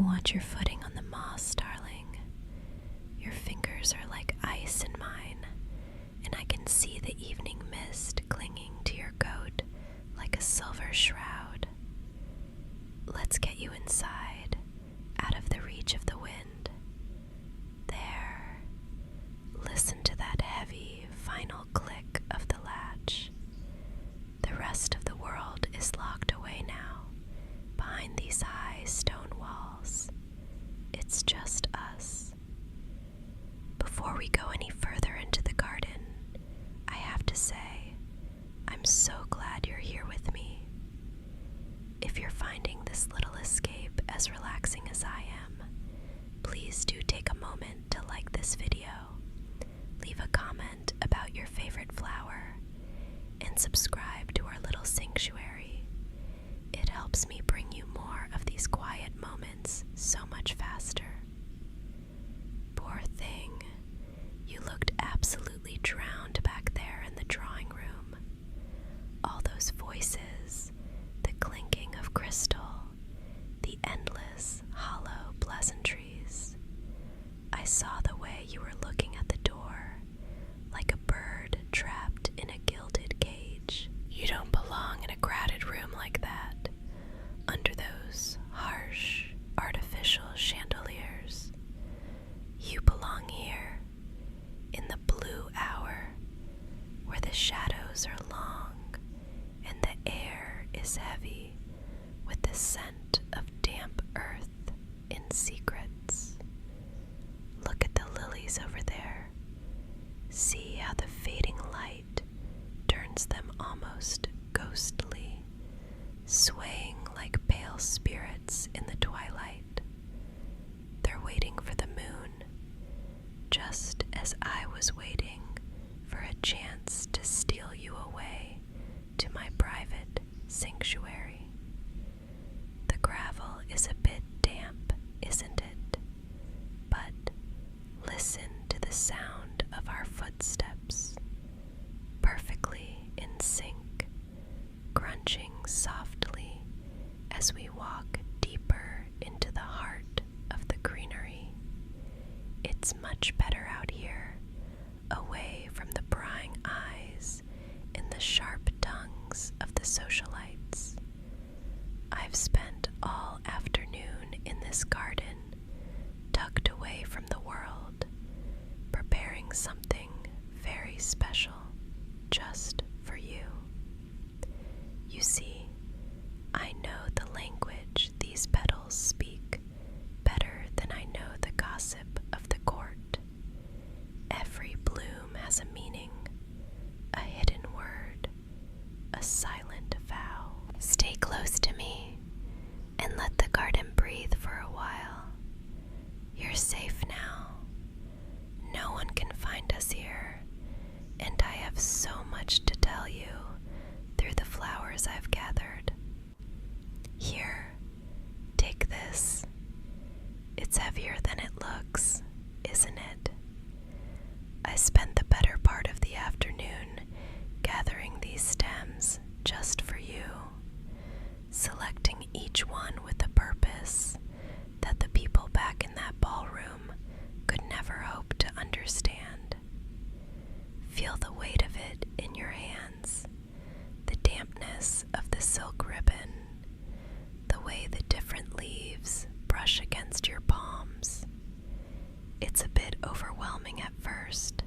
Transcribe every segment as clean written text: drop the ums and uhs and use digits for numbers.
Watch your footing on the moss, darling. Your fingers are like ice in mine, and I can see the evening mist clinging to your coat like a silver shroud. Let's get you inside, out of the reach of the wind. There. Listen to that heavy, final click of the latch. The rest of the world is locked away now, behind these high stone walls. It's just us. Before we go any further into the garden, I have to say, I'm so glad you're here with me. If you're finding this little escape as relaxing as I am, please do take a moment to like this video, leave a comment about your favorite flower, and subscribe to our little sanctuary. It helps me bring you more of these quiet moments so much faster. Poor thing, you looked absolutely drowned back there in the drawing room. All those voices, the clinking of crystal, the endless, hollow pleasantries. I saw the way you were looking at the door, like a bird trapped in a gilded cage. You don't belong in a crowded room like that, under those harsh, artificial chandeliers. You belong here, in the blue hour, where the shadows are long and the air is heavy with the scent of damp earth in secrets. Look at the lilies over there. See how the fading light turns them almost ghostly, swaying like pale spirits in the twilight. They're waiting for the moon, just as I was waiting for a chance to steal you away to my private sanctuary. The gravel is a bit damp, isn't it? But listen to the sound of our footsteps, perfectly in sync, crunching softly as we walk deeper into the heart of the greenery. It's much better out here, away from the prying eyes and the sharp tongues of the socialites. I've spent all afternoon in this garden, tucked away from the world, preparing something very special just for you. You see, I know the language these petals speak better than I know the gossip of the court. Every bloom has a meaning, a hidden word, a silent vow. Stay close to me and let the garden breathe for a while. You're safe now. No one can find us here, and I have so much to tell you through the flowers I've gathered. Here, take this. It's heavier than it looks, isn't it? I spent the better part of the afternoon gathering these stems just for you, selecting each one with a purpose that the people back in that ballroom could never hope to understand. Feel the weight of it in your hands, the dampness of the silk ribbon, the way the different leaves brush against your palms. It's a bit overwhelming at first,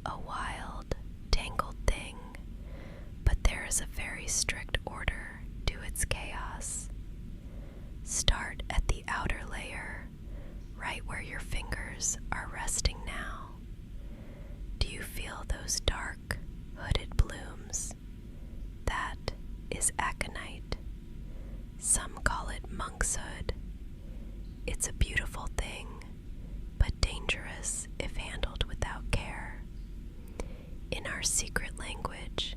a wild, tangled thing, but there is a very strict order to its chaos. Start at the outer layer, right where your fingers are resting now. Do you feel those dark, hooded blooms? That is aconite. Some call it monkshood. It's a beautiful thing, but dangerous if handled without care. In our secret language,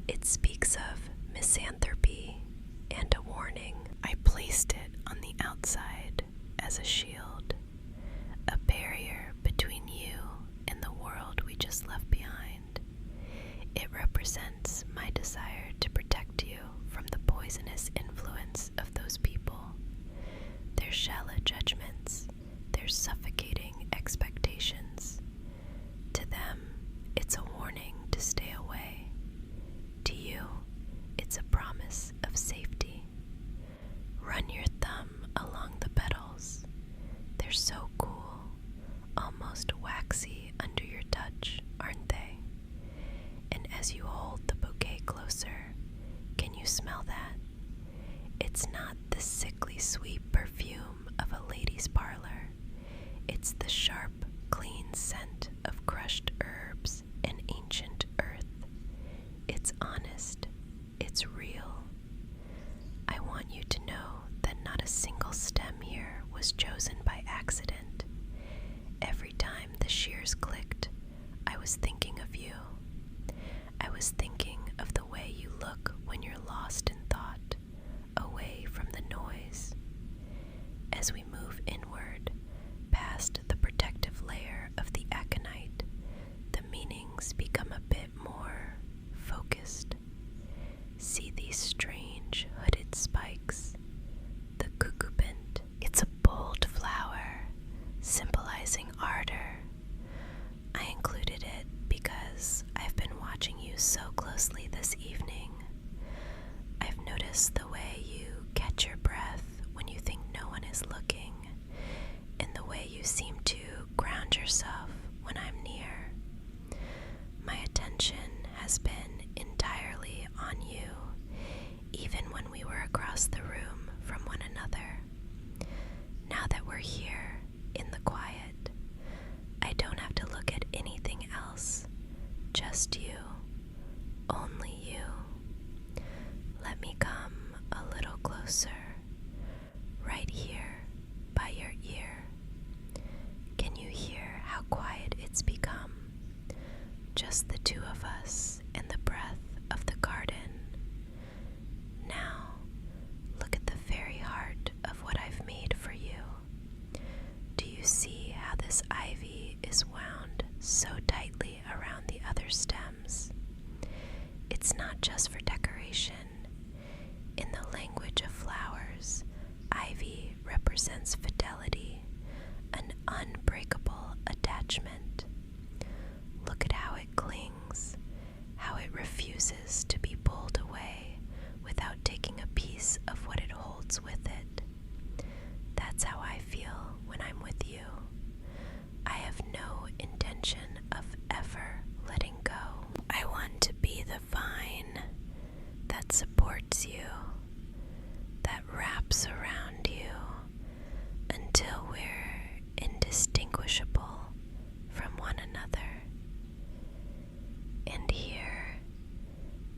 it speaks of misanthropy and a warning. I placed it on the outside as a shield, a barrier between you and the world we just left behind. It represents my desire to protect you from the poisonous influence of those people, their shallow smell that? It's not the sickly sweet perfume of a lady's parlor. It's the sharp, clean scent of crushed herbs and ancient earth. It's honest. It's real. I want you to know that not a single stem here was chosen by accident. Every time the shears clicked, I was thinking of you. I was thinking of the way you look when you're lost in thought, away from the noise. As we move inward, past the protective layer of the aconite, the meanings become a bit more focused. See these strange hooded spikes. The cucurbit. It's a bold flower, symbolizing ardor. I included it because I've been watching you so closely this evening. I've noticed the way you catch your breath when you think no one is looking, and the way you seem to ground yourself when I'm near. My attention has been entirely on you, even when we were across the room from one another. Now that we're here in the quiet, I don't have to look at anything else, just you, only you. Let me come a little closer, right here by your ear. Can you hear how quiet it's become? Just the two of us and the breath of the garden. Now, look at the very heart of what I've made for you. Do you see how this ivy is wound so tightly around the other stems? It's not just for decoration. In the language of flowers, ivy represents fidelity, an unbreakable attachment. Look at how it clings, how it refuses to be pulled away without taking a piece of what it holds with it. That's how I feel when I'm with you. I have no intention of ever letting go. I want to be the vine that supports you, that wraps around you until we're indistinguishable from one another. And here,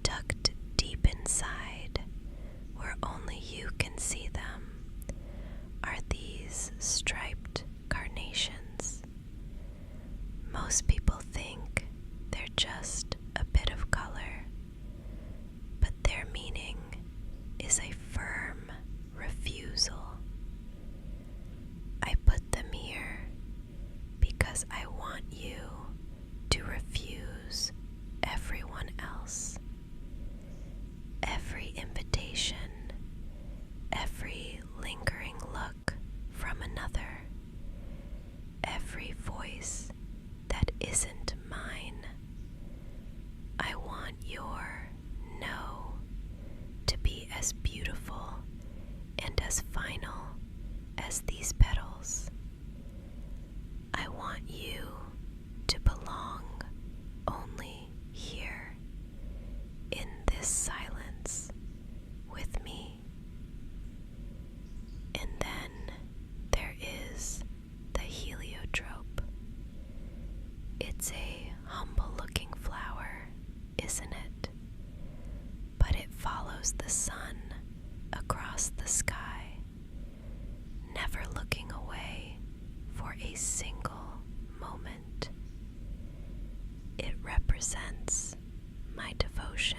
tucked deep inside, where only you can see them, are these striped carnations. Most people think they're just a bit of color, but their meaning is a firm refusal. I put them here because I want you to refuse everyone else. Every invitation, every lingering look from another, every voice that isn't mine. I want your no to be as beautiful and as final as these petals. I want you to belong only here, in this silence, with me. And then there is the heliotrope. It's a humble-looking flower, isn't it? But it follows the sun across the sky, never looking away for a single moment. It represents my devotion.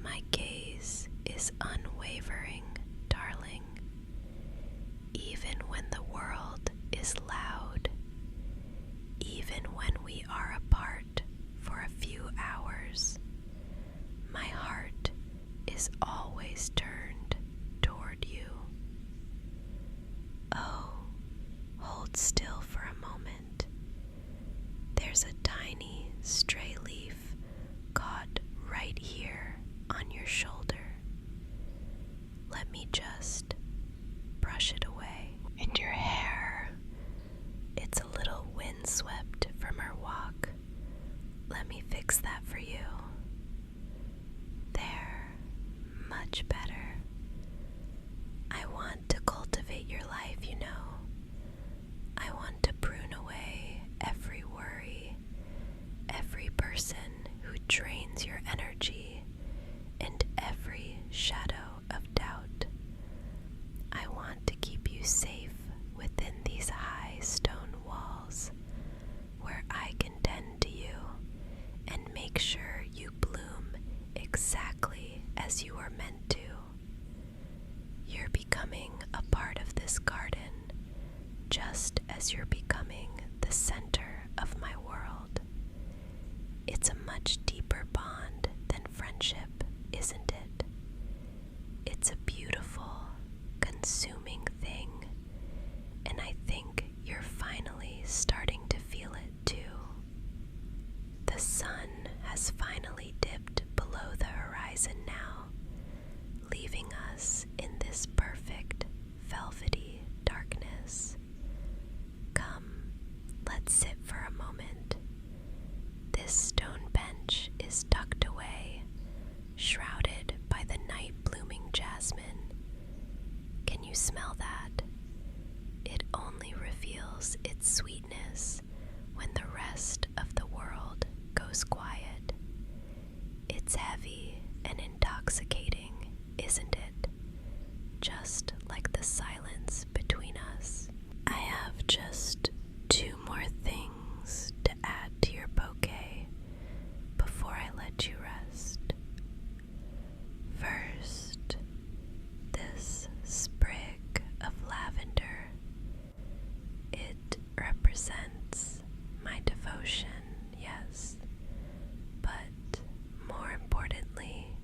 My gaze is unwavering, darling. Even when the world is loud, even when we are apart for a few hours, my heart is always turned toward you. Oh, hold still for a moment. There's a tiny stray leaf caught right here on your shoulder. Let me just brush it away. And your hair, it's a little windswept from our walk. Let me fix that for you. There. exactly as you were meant to. You're becoming a part of this garden, just as you're becoming the center of my world. It's a much deeper bond than friendship, isn't it? It's a beautiful, consuming thing, and I think you're finally starting to feel it too. The sun has finally dipped below the horizon now, leaving us in this perfect, velvety darkness. Come, let's sit for a moment. This stone bench is tucked away, shrouded by the night-blooming jasmine. Can you smell that? It only reveals its sweetness when the rest of the world goes quiet. It's heavy and intoxicating, isn't it? Just like the silence between us. I have just 2 more things to add to your bouquet before I let you rest. First, this sprig of lavender. It represents my devotion, yes, but more importantly,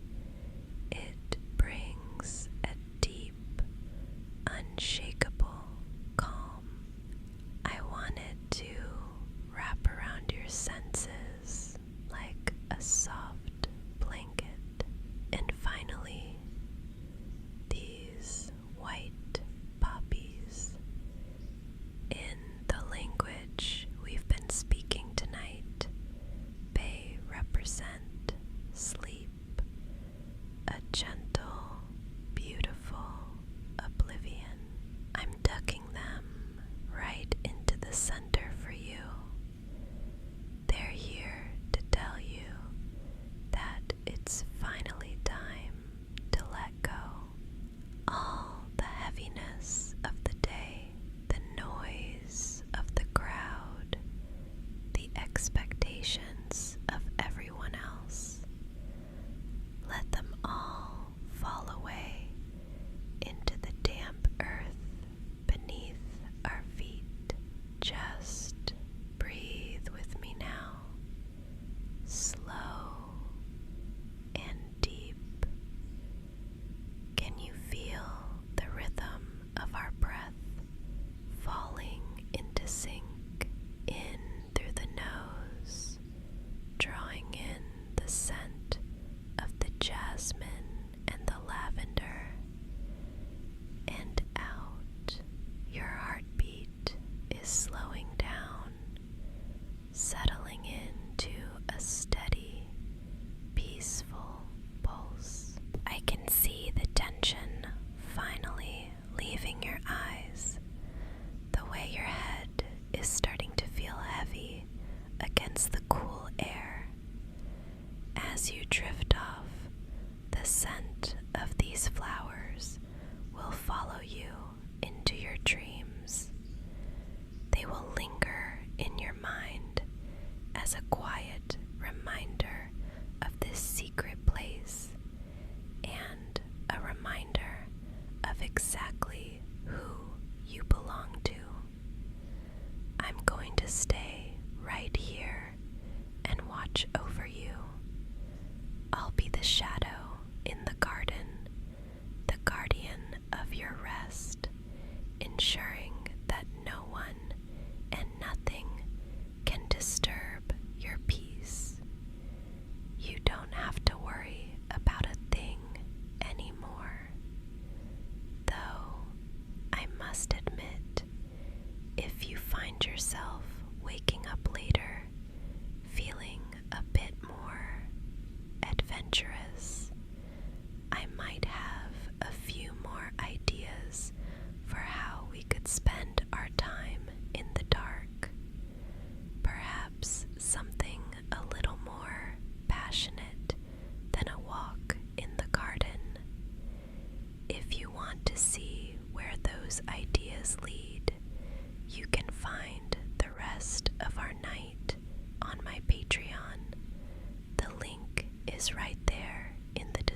it brings a deep, unshakable calm. I wanted to wrap around your senses like a soft blanket. And finally, these white poppies. In the language we've been speaking tonight, they represent sleep, a gentle, beautiful oblivion. I'm tucking them right into the center for you. They're here to tell you that it's finally time to let go. All the heaviness of the day, the noise of the crowd, the expectations of everyone else, let them all fall away into the damp earth beneath our feet. Just breathe with me now, slow and deep. Can you feel the rhythm of our breath falling into sync in through the nose, drawing in the scent of the jasmine and the lavender, and out? Your heartbeat is slowing down, settling into a steady, peaceful pulse. I can see the tension finally leaving your eyes, the way your head is starting to feel heavy against the cool air. As you drift off, the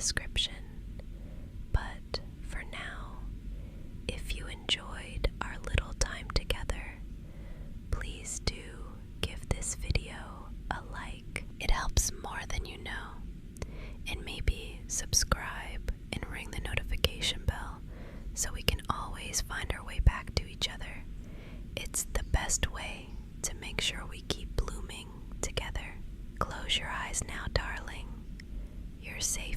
description. But for now, if you enjoyed our little time together, please do give this video a like. It helps more than you know. And maybe subscribe and ring the notification bell so we can always find our way back to each other. It's the best way to make sure we keep blooming together. Close your eyes now, darling. You're safe